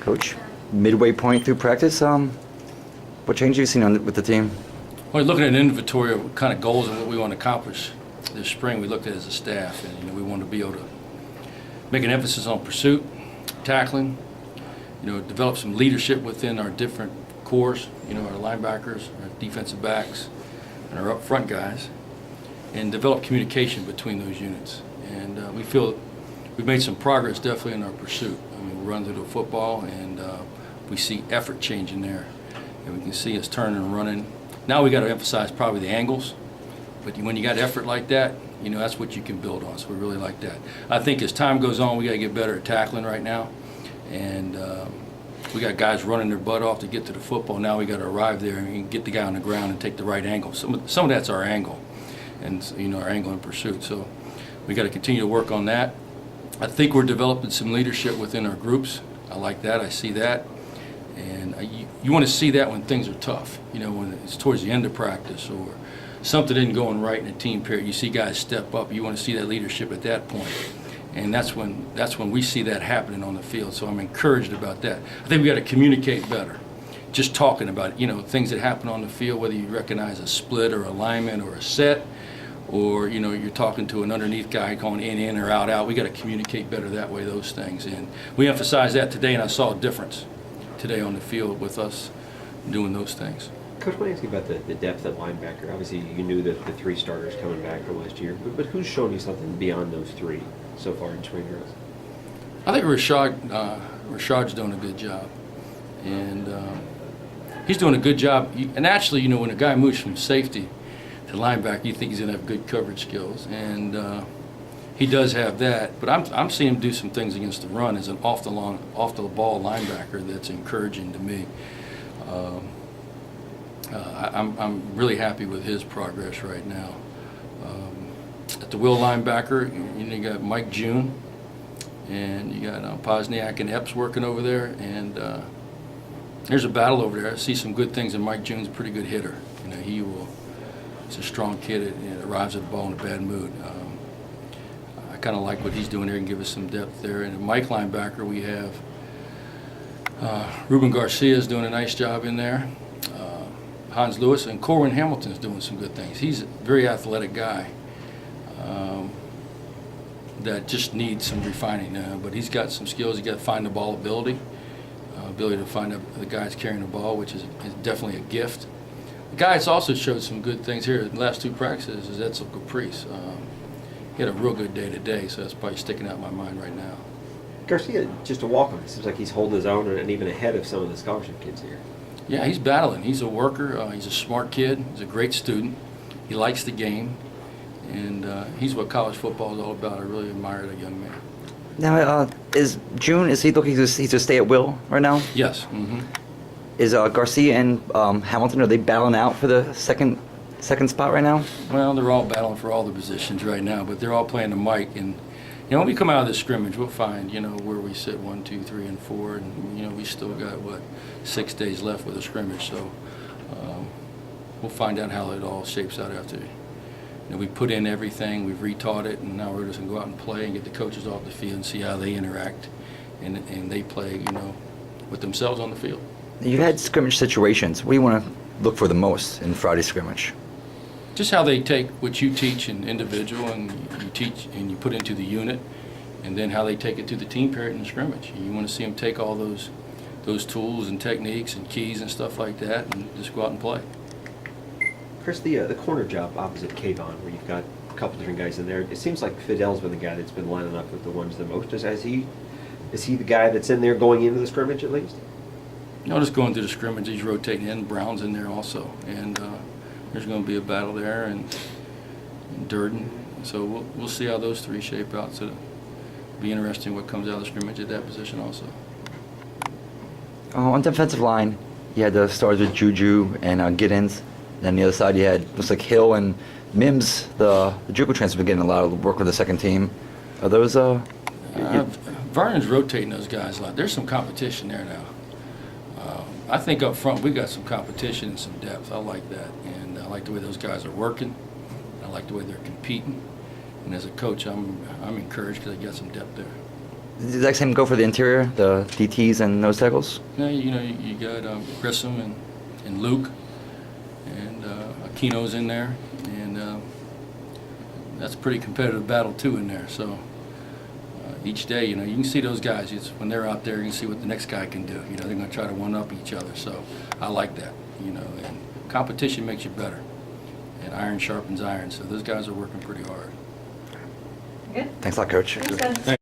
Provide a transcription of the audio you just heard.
Coach, midway point through practice, what change have you seen with the team? Well, looking at an inventory of what kind of goals and what we want to accomplish this spring, we looked at it as a staff, and we want to be able to make an emphasis on pursuit, tackling, develop some leadership within our different cores, our linebackers, our defensive backs, and our up front guys, and develop communication between those units. And we feel we've made some progress definitely in our pursuit. I mean, we run through the football, and we see effort changing there, and we can see us turning and running. Now we got to emphasize probably the angles, but when you got effort like that, that's what you can build on. So we really like that. I think as time goes on, we got to get better at tackling right now, and we got guys running their butt off to get to the football. Now we got to arrive there and get the guy on the ground and take the right angle. Some of that's our angle, and our angle in pursuit. So we got to continue to work on that. I think we're developing some leadership within our groups. I like that. I see that. And you want to see that when things are tough, when it's towards the end of practice or something isn't going right in a team period. You see guys step up. You want to see that leadership at that point. And that's when we see that happening on the field. So I'm encouraged about that. I think we got to communicate better. Just talking about things that happen on the field, whether you recognize a split or alignment or a set, or you're talking to an underneath guy going in or out. We got to communicate better that way, those things. And we emphasized that today, and I saw a difference today on the field with us doing those things. Coach, I want to ask you about the depth at linebacker. Obviously, you knew that the three starters coming back from last year, but who's shown you something beyond those three so far in spring drills? I think Rashad's doing a good job, and he's doing a good job. And actually, when a guy moves from safety to linebacker, you think he's going to have good coverage skills, and he does have that. But I'm seeing him do some things against the run as an off the ball linebacker that's encouraging to me. I'm really happy with his progress right now. At the will linebacker, you got Mike June, and you got Pozniak and Epps working over there, and there's a battle over there. I see some good things, and Mike June's a pretty good hitter. He's a strong kid and arrives at the ball in a bad mood. I kind of like what he's doing there and give us some depth there. And at Mike linebacker, we have Ruben Garcia is doing a nice job in there. Hans Lewis and Corwin Hamilton's doing some good things. He's a very athletic guy that just needs some refining, but he's got some skills. He's got to find the ball ability to find the guys carrying the ball, which is definitely a gift. The guy that's also showed some good things here in the last two practices is Edsel Caprice. He had a real good day today, so that's probably sticking out in my mind right now. Garcia, just a walk-on. It seems like he's holding his own and even ahead of some of the scholarship kids here. Yeah, he's battling. He's a worker. He's a smart kid. He's a great student. He likes the game, and he's what college football is all about. I really admire that young man. Now, is he looking to stay at will right now? Yes. Mm-hmm. Is Garcia and Hamilton, are they battling out for the second spot right now? Well, they're all battling for all the positions right now, but they're all playing the mic. And when we come out of this scrimmage, we'll find where we sit 1, 2, 3, and 4, and we still got 6 days left with a scrimmage. So we'll find out how it all shapes out after. We put in everything, we've retaught it, and now we're just gonna go out and play and get the coaches off the field and see how they interact, and they play with themselves on the field. You've had scrimmage situations. What do you want to look for the most in Friday's scrimmage? Just how they take what you teach in individual and you teach and you put into the unit, and then how they take it to the team period in the scrimmage. You want to see them take all those tools and techniques and keys and stuff like that and just go out and play. Chris, the corner job opposite Kayvon, where you've got a couple different guys in there, it seems like Fidel's been the guy that's been lining up with the ones the most. Is he the guy that's in there going into the scrimmage at least? Just going through the scrimmage, he's rotating in. Brown's in there also, and there's going to be a battle there, and Durden. So we'll see how those three shape out. So it'll be interesting what comes out of the scrimmage at that position also. On defensive line, you had the stars with Juju and Giddens. And on the other side, you had looks like Hill and Mims. The JUCO transfer been getting a lot of work with the second team. Are those? Vernon's rotating those guys a lot. There's some competition there now. I think up front we got some competition and some depth. I like that, and I like the way those guys are working. I like the way they're competing. And as a coach, I'm encouraged because I got some depth there. Does that same go for the interior, the DTs and nose tackles? You got Grissom and Luke, and Aquino's in there, and that's a pretty competitive battle too in there. So each day, you can see those guys. When they're out there, you can see what the next guy can do. They're going to try to one-up each other. So I like that. And competition makes you better, and iron sharpens iron. So those guys are working pretty hard. Good. Thanks a lot, Coach. Thanks, guys.